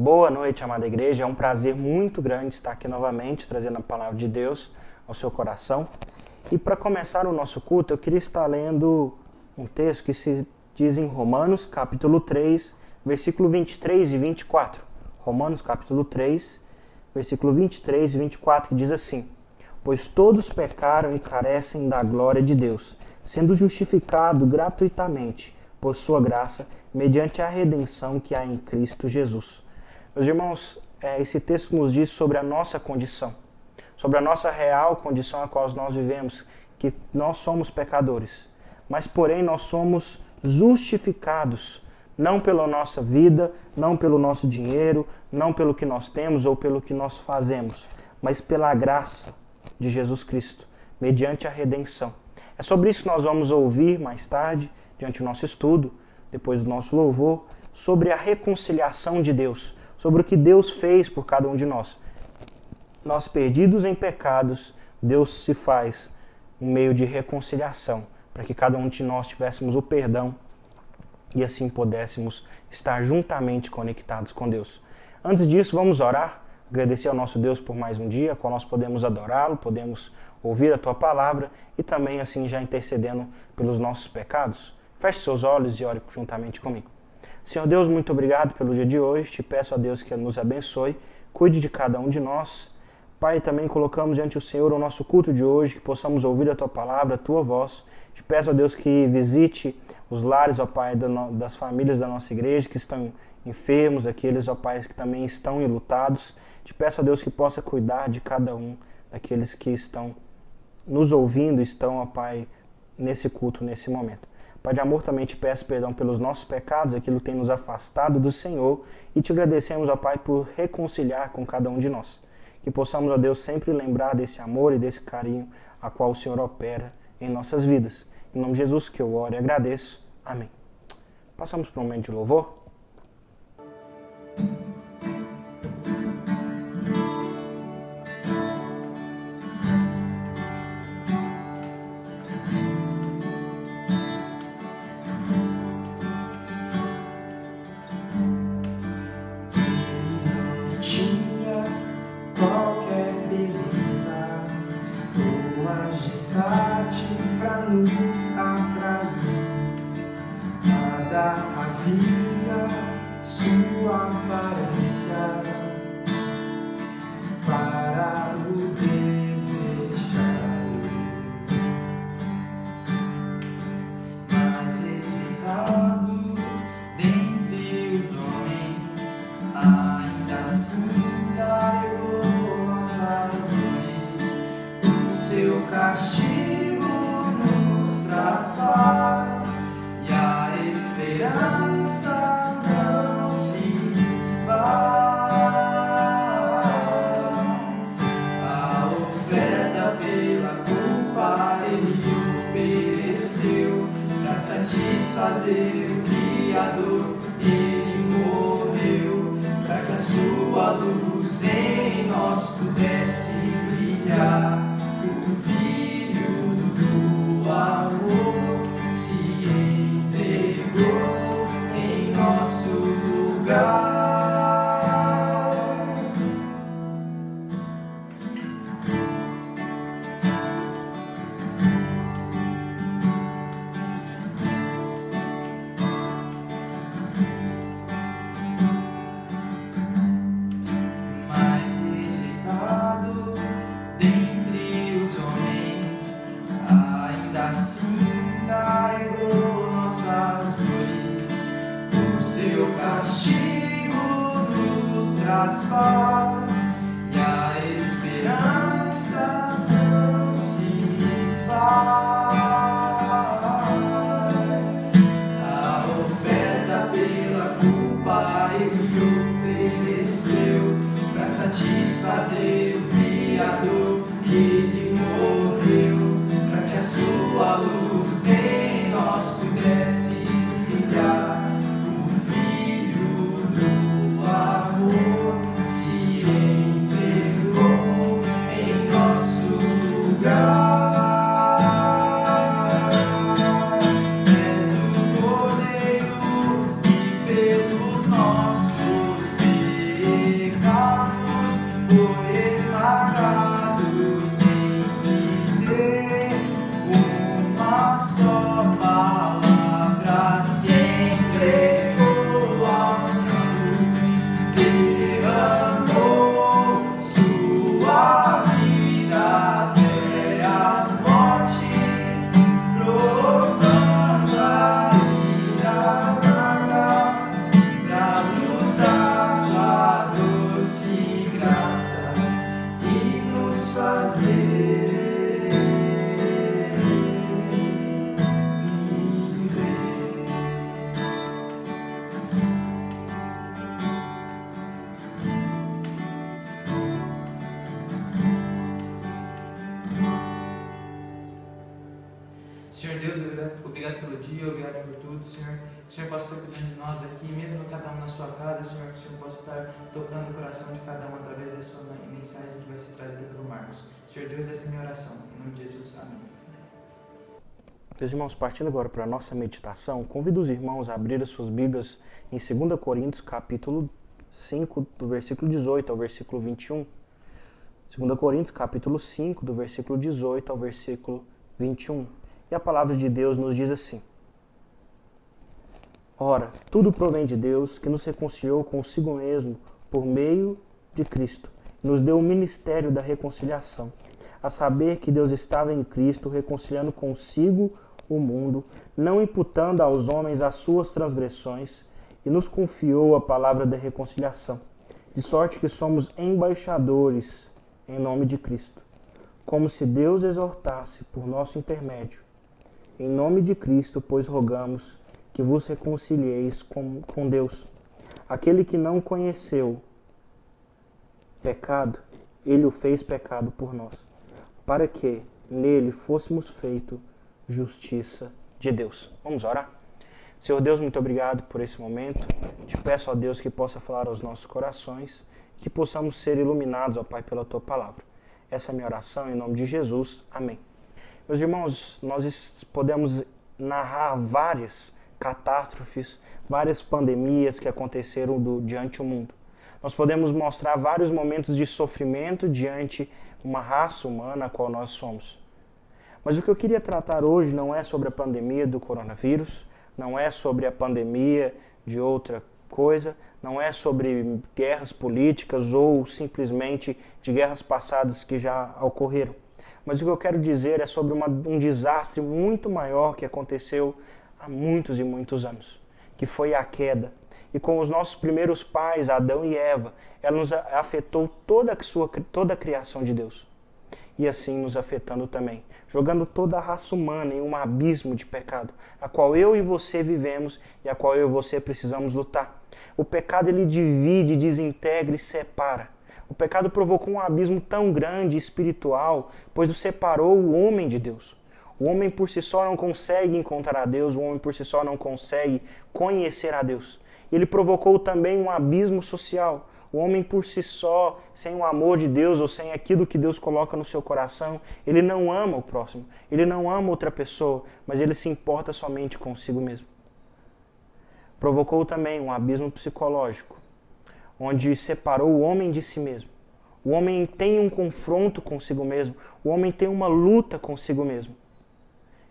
Boa noite, amada igreja. É um prazer muito grande estar aqui novamente, trazendo a palavra de Deus ao seu coração. E para começar o nosso culto, eu queria estar lendo um texto que se diz em Romanos, capítulo 3, versículo 23 e 24. Romanos, capítulo 3, versículo 23 e 24, que diz assim: Pois todos pecaram e carecem da glória de Deus, sendo justificado gratuitamente por sua graça, mediante a redenção que há em Cristo Jesus. Meus irmãos, esse texto nos diz sobre a nossa condição, sobre a nossa real condição a qual nós vivemos, que nós somos pecadores, mas porém nós somos justificados, não pela nossa vida, não pelo nosso dinheiro, não pelo que nós temos ou pelo que nós fazemos, mas pela graça de Jesus Cristo, mediante a redenção. É sobre isso que nós vamos ouvir mais tarde, diante do nosso estudo, depois do nosso louvor, sobre a reconciliação de Deus, sobre o que Deus fez por cada um de nós. Nós, perdidos em pecados, Deus se faz um meio de reconciliação, para que cada um de nós tivéssemos o perdão e assim pudéssemos estar juntamente conectados com Deus. Antes disso, vamos orar, agradecer ao nosso Deus por mais um dia, qual nós podemos adorá-lo, podemos ouvir a Tua palavra e também assim já intercedendo pelos nossos pecados. Feche seus olhos e ore juntamente comigo. Senhor Deus, muito obrigado pelo dia de hoje. Te peço a Deus que nos abençoe, cuide de cada um de nós. Pai, também colocamos diante do Senhor o nosso culto de hoje, que possamos ouvir a Tua palavra, a Tua voz. Te peço a Deus que visite os lares, ó Pai, das famílias da nossa igreja, que estão enfermos, aqueles, ó Pai, que também estão enlutados. Te peço a Deus que possa cuidar de cada um daqueles que estão nos ouvindo, estão, ó Pai, nesse culto, nesse momento. Pai de amor, também te peço perdão pelos nossos pecados, aquilo que tem nos afastado do Senhor, e te agradecemos, ó Pai, por reconciliar com cada um de nós. Que possamos, ó Deus, sempre lembrar desse amor e desse carinho a qual o Senhor opera em nossas vidas. Em nome de Jesus que eu oro e agradeço. Amém. Passamos para um momento de louvor. Satisfazer o Criador, Ele morreu para que a sua luz em nós pudesse brilhar. O Filho do amor se entregou em nosso lugar. Paz e a esperança não se esvai. A oferta pela culpa Ele ofereceu para satisfazer o Criador. Ele morreu para que a sua luz em nós pudesse brilhar. O Filho do amor se Senhor Deus, obrigado pelo dia, obrigado por tudo, Senhor. Que o Senhor possa estar cuidando de nós aqui, mesmo cada um na sua casa, Senhor. Que o Senhor possa estar tocando o coração de cada um através da sua mensagem que vai ser trazida pelo Marcos. Senhor Deus, essa é a minha oração. Em nome de Jesus, amém. Meus irmãos, partindo agora para a nossa meditação, convido os irmãos a abrir as suas Bíblias em 2 Coríntios, capítulo 5, do versículo 18 ao versículo 21. 2 Coríntios, capítulo 5, do versículo 18 ao versículo 21. E a palavra de Deus nos diz assim: Ora, tudo provém de Deus, que nos reconciliou consigo mesmo por meio de Cristo, e nos deu o ministério da reconciliação, a saber que Deus estava em Cristo, reconciliando consigo o mundo, não imputando aos homens as suas transgressões, e nos confiou a palavra da reconciliação, de sorte que somos embaixadores em nome de Cristo, como se Deus exortasse por nosso intermédio. Em nome de Cristo, pois rogamos que vos reconcilieis com Deus. Aquele que não conheceu pecado, ele o fez pecado por nós, para que nele fôssemos feito justiça de Deus. Vamos orar? Senhor Deus, muito obrigado por esse momento. Te peço, ó Deus, que possa falar aos nossos corações, que possamos ser iluminados, ó Pai, pela Tua palavra. Essa é a minha oração, em nome de Jesus. Amém. Meus irmãos, nós podemos narrar várias catástrofes, várias pandemias que aconteceram diante do mundo. Nós podemos mostrar vários momentos de sofrimento diante uma raça humana a qual nós somos. Mas o que eu queria tratar hoje não é sobre a pandemia do coronavírus, não é sobre a pandemia de outra coisa, não é sobre guerras políticas ou simplesmente de guerras passadas que já ocorreram. Mas o que eu quero dizer é sobre um desastre muito maior que aconteceu há muitos e muitos anos, que foi a queda. E com os nossos primeiros pais, Adão e Eva, ela nos afetou toda a criação de Deus. E assim nos afetando também, jogando toda a raça humana em um abismo de pecado, a qual eu e você vivemos e a qual eu e você precisamos lutar. O pecado, ele divide, desintegra e separa. O pecado provocou um abismo tão grande espiritual, pois o separou o homem de Deus. O homem por si só não consegue encontrar a Deus, o homem por si só não consegue conhecer a Deus. Ele provocou também um abismo social. O homem por si só, sem o amor de Deus ou sem aquilo que Deus coloca no seu coração, ele não ama o próximo, ele não ama outra pessoa, mas ele se importa somente consigo mesmo. Provocou também um abismo psicológico, onde separou o homem de si mesmo. O homem tem um confronto consigo mesmo, o homem tem uma luta consigo mesmo.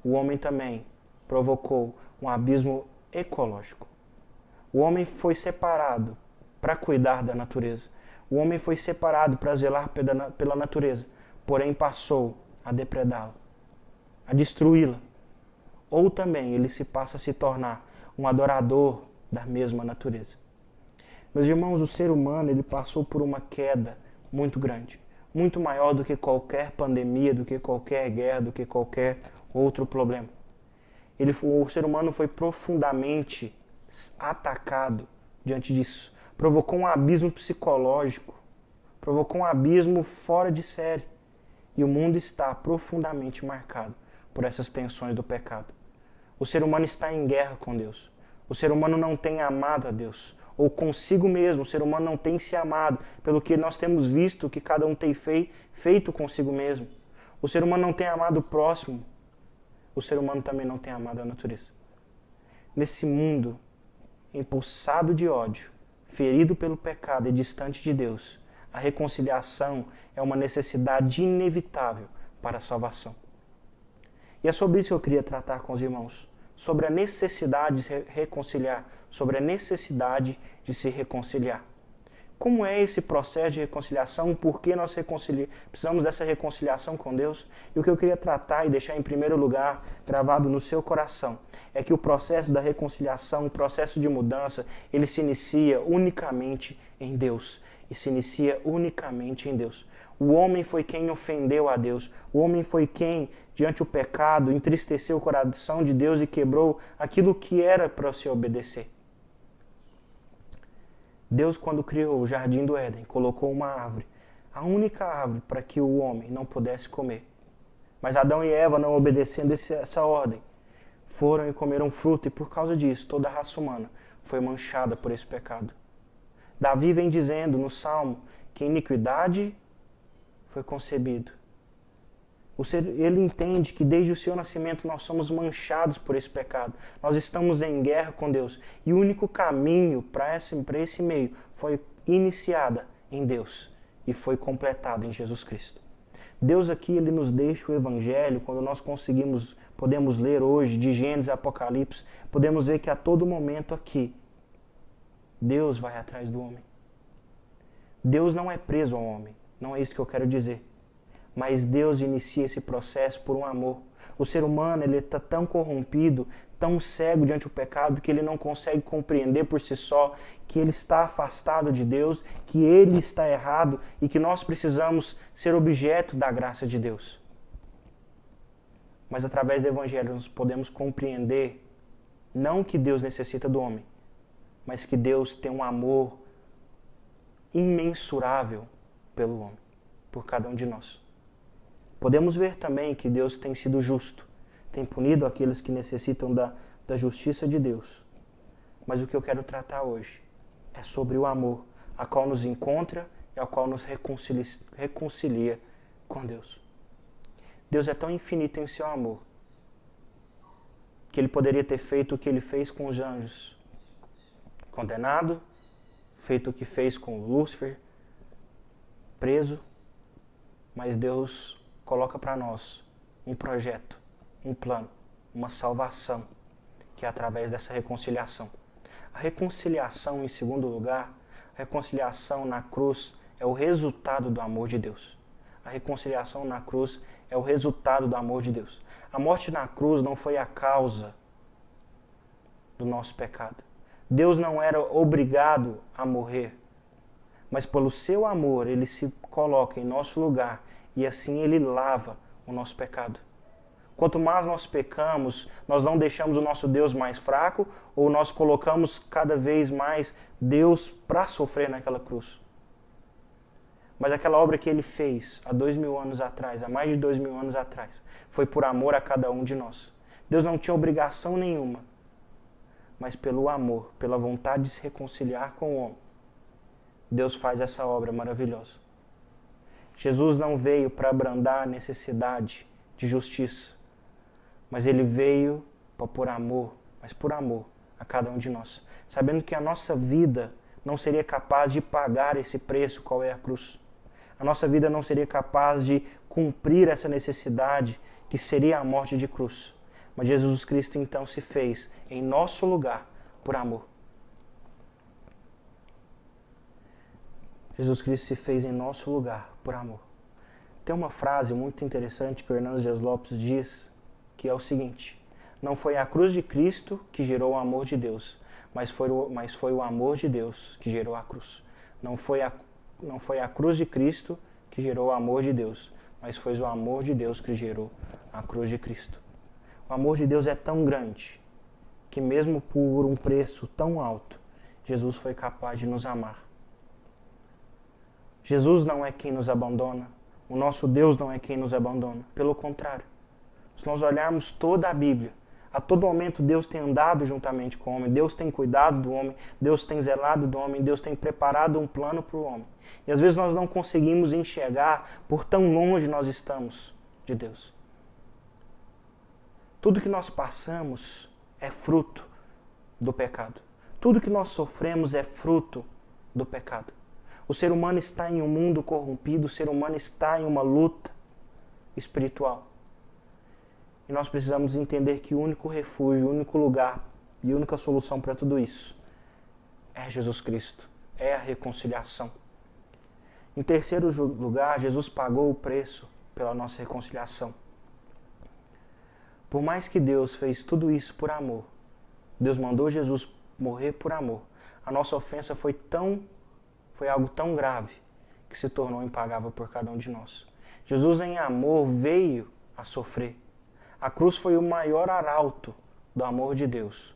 O homem também provocou um abismo ecológico. O homem foi separado para cuidar da natureza. O homem foi separado para zelar pela natureza, porém passou a depredá-la, a destruí-la. Ou também ele passa a se tornar um adorador da mesma natureza. Meus irmãos, o ser humano, ele passou por uma queda muito grande, muito maior do que qualquer pandemia, do que qualquer guerra, do que qualquer outro problema. O ser humano foi profundamente atacado diante disso. Provocou um abismo psicológico, provocou um abismo fora de série. E o mundo está profundamente marcado por essas tensões do pecado. O ser humano está em guerra com Deus. O ser humano não tem amado a Deus, ou consigo mesmo. O ser humano não tem se amado, pelo que nós temos visto que cada um tem feito consigo mesmo. O ser humano não tem amado o próximo. O ser humano também não tem amado a natureza. Nesse mundo impulsado de ódio, ferido pelo pecado e distante de Deus, a reconciliação é uma necessidade inevitável para a salvação. E é sobre isso que eu queria tratar com os irmãos, sobre a necessidade de se reconciliar, sobre a necessidade de se reconciliar. Como é esse processo de reconciliação? Por que nós precisamos dessa reconciliação com Deus? E o que eu queria tratar e deixar em primeiro lugar gravado no seu coração é que o processo da reconciliação, o processo de mudança, ele se inicia unicamente em Deus. E se inicia unicamente em Deus. O homem foi quem ofendeu a Deus. O homem foi quem, diante do pecado, entristeceu o coração de Deus e quebrou aquilo que era para se obedecer. Deus, quando criou o Jardim do Éden, colocou uma árvore, a única árvore para que o homem não pudesse comer. Mas Adão e Eva, não obedecendo essa ordem, foram e comeram fruto, e por causa disso, toda a raça humana foi manchada por esse pecado. Davi vem dizendo no Salmo que iniquidade foi concebido. Ele entende que desde o seu nascimento nós somos manchados por esse pecado. Nós estamos em guerra com Deus. E o único caminho para esse meio foi iniciada em Deus e foi completado em Jesus Cristo. Deus aqui, Ele nos deixa o Evangelho, quando nós podemos ler hoje de Gênesis e Apocalipse, podemos ver que a todo momento aqui, Deus vai atrás do homem. Deus não é preso ao homem, não é isso que eu quero dizer. Mas Deus inicia esse processo por um amor. O ser humano, ele está tão corrompido, tão cego diante do pecado, que ele não consegue compreender por si só que ele está afastado de Deus, que ele está errado e que nós precisamos ser objeto da graça de Deus. Mas através do Evangelho nós podemos compreender não que Deus necessita do homem, mas que Deus tem um amor imensurável pelo homem, por cada um de nós. Podemos ver também que Deus tem sido justo, tem punido aqueles que necessitam da justiça de Deus. Mas o que eu quero tratar hoje é sobre o amor, a qual nos encontra e a qual nos reconcilia com Deus. Deus é tão infinito em seu amor, que Ele poderia ter feito o que Ele fez com os anjos, condenado, feito o que fez com Lúcifer, preso, mas Deus coloca para nós um projeto, um plano, uma salvação, que é através dessa reconciliação. A reconciliação, em segundo lugar, a reconciliação na cruz é o resultado do amor de Deus. A reconciliação na cruz é o resultado do amor de Deus. A morte na cruz não foi a causa do nosso pecado. Deus não era obrigado a morrer, mas pelo seu amor Ele se coloca em nosso lugar e assim Ele lava o nosso pecado. Quanto mais nós pecamos, nós não deixamos o nosso Deus mais fraco, ou nós colocamos cada vez mais Deus para sofrer naquela cruz. Mas aquela obra que Ele fez há 2000 anos atrás, há mais de 2000 anos atrás, foi por amor a cada um de nós. Deus não tinha obrigação nenhuma, mas pelo amor, pela vontade de se reconciliar com o homem, Deus faz essa obra maravilhosa. Jesus não veio para abrandar a necessidade de justiça, mas Ele veio por amor, mas por amor a cada um de nós, sabendo que a nossa vida não seria capaz de pagar esse preço, qual é a cruz. A nossa vida não seria capaz de cumprir essa necessidade, que seria a morte de cruz. Mas Jesus Cristo então se fez em nosso lugar por amor. Jesus Cristo se fez em nosso lugar por amor. Tem uma frase muito interessante que o Hernandes Dias Lopes diz, que é o seguinte: não foi a cruz de Cristo que gerou o amor de Deus, mas foi o amor de Deus que gerou a cruz. Não foi a cruz de Cristo que gerou o amor de Deus, mas foi o amor de Deus que gerou a cruz de Cristo. O amor de Deus é tão grande que mesmo por um preço tão alto, Jesus foi capaz de nos amar. Jesus não é quem nos abandona, o nosso Deus não é quem nos abandona. Pelo contrário, se nós olharmos toda a Bíblia, a todo momento Deus tem andado juntamente com o homem, Deus tem cuidado do homem, Deus tem zelado do homem, Deus tem preparado um plano para o homem. E às vezes nós não conseguimos enxergar por tão longe nós estamos de Deus. Tudo que nós passamos é fruto do pecado. Tudo que nós sofremos é fruto do pecado. O ser humano está em um mundo corrompido, o ser humano está em uma luta espiritual. E nós precisamos entender que o único refúgio, o único lugar e a única solução para tudo isso é Jesus Cristo, é a reconciliação. Em terceiro lugar, Jesus pagou o preço pela nossa reconciliação. Por mais que Deus fez tudo isso por amor, Deus mandou Jesus morrer por amor, a nossa ofensa foi algo tão grave que se tornou impagável por cada um de nós. Jesus em amor veio a sofrer. A cruz foi o maior arauto do amor de Deus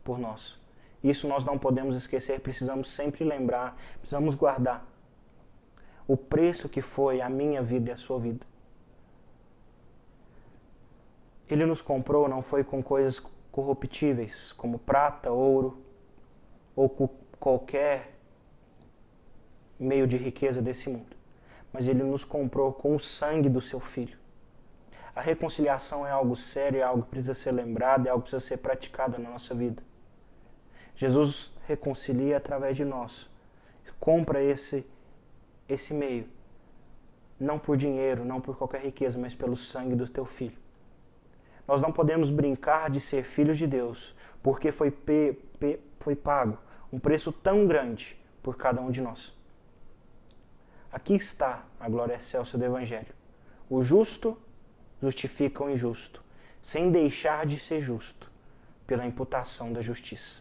por nós. Isso nós não podemos esquecer, precisamos sempre lembrar, precisamos guardar o preço que foi a minha vida e a sua vida. Ele nos comprou não foi com coisas corruptíveis, como prata, ouro, ou com qualquer meio de riqueza desse mundo. Mas Ele nos comprou com o sangue do Seu Filho. A reconciliação é algo sério, é algo que precisa ser lembrado, é algo que precisa ser praticado na nossa vida. Jesus reconcilia através de nós. Compra esse meio. Não por dinheiro, não por qualquer riqueza, mas pelo sangue do Teu Filho. Nós não podemos brincar de ser filhos de Deus, porque foi pago um preço tão grande por cada um de nós. Aqui está a glória excelsa do Evangelho. O justo justifica o injusto, sem deixar de ser justo, pela imputação da justiça.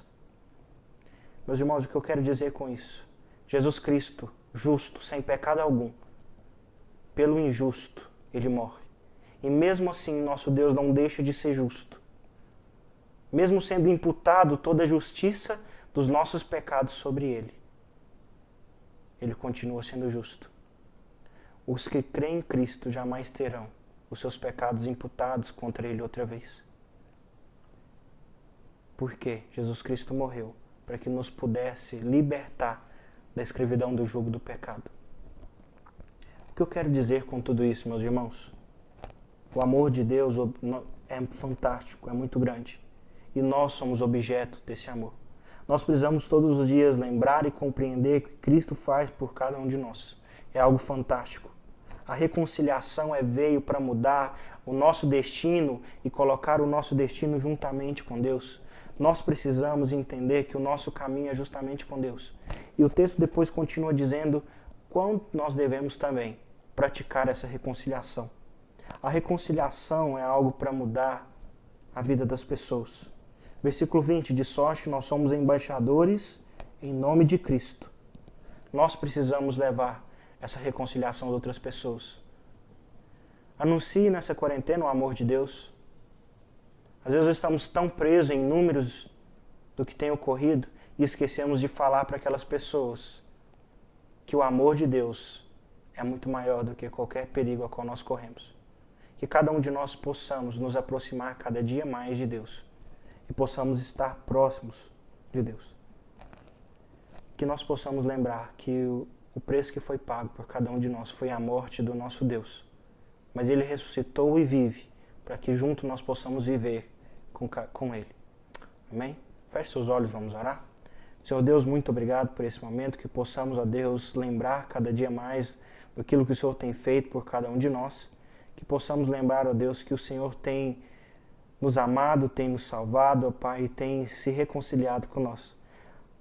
Meus irmãos, o que eu quero dizer com isso? Jesus Cristo, justo, sem pecado algum, pelo injusto, Ele morre. E mesmo assim, nosso Deus não deixa de ser justo. Mesmo sendo imputado toda a justiça dos nossos pecados sobre Ele, Ele continua sendo justo. Os que creem em Cristo jamais terão os seus pecados imputados contra Ele outra vez. Porque Jesus Cristo morreu para que nos pudesse libertar da escravidão do jugo do pecado. O que eu quero dizer com tudo isso, meus irmãos? O amor de Deus é fantástico, é muito grande. E nós somos objeto desse amor. Nós precisamos todos os dias lembrar e compreender o que Cristo faz por cada um de nós. É algo fantástico. A reconciliação veio para mudar o nosso destino e colocar o nosso destino juntamente com Deus. Nós precisamos entender que o nosso caminho é justamente com Deus. E o texto depois continua dizendo quanto nós devemos também praticar essa reconciliação. A reconciliação é algo para mudar a vida das pessoas. Versículo 20, de sorte nós somos embaixadores em nome de Cristo. Nós precisamos levar essa reconciliação a outras pessoas. Anuncie nessa quarentena o amor de Deus. Às vezes estamos tão presos em números do que tem ocorrido e esquecemos de falar para aquelas pessoas que o amor de Deus é muito maior do que qualquer perigo a qual nós corremos. Que cada um de nós possamos nos aproximar cada dia mais de Deus e possamos estar próximos de Deus. Que nós possamos lembrar que o preço que foi pago por cada um de nós foi a morte do nosso Deus. Mas Ele ressuscitou e vive para que junto nós possamos viver com Ele. Amém? Feche seus olhos, vamos orar. Senhor Deus, muito obrigado por esse momento, que possamos, ó Deus, lembrar cada dia mais daquilo que o Senhor tem feito por cada um de nós. Que possamos lembrar, ó Deus, que o Senhor tem nos amado, tem nos salvado, ó Pai, e tem se reconciliado com nós.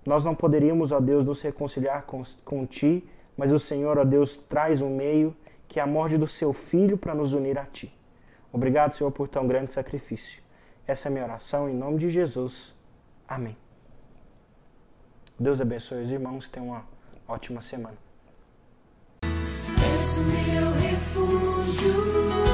Nós não poderíamos, ó Deus, nos reconciliar com Ti, mas o Senhor, ó Deus, traz um meio, que é a morte do Seu Filho para nos unir a Ti. Obrigado, Senhor, por tão grande sacrifício. Essa é a minha oração, em nome de Jesus. Amém. Deus abençoe os irmãos, tenham uma ótima semana. És o meu refúgio.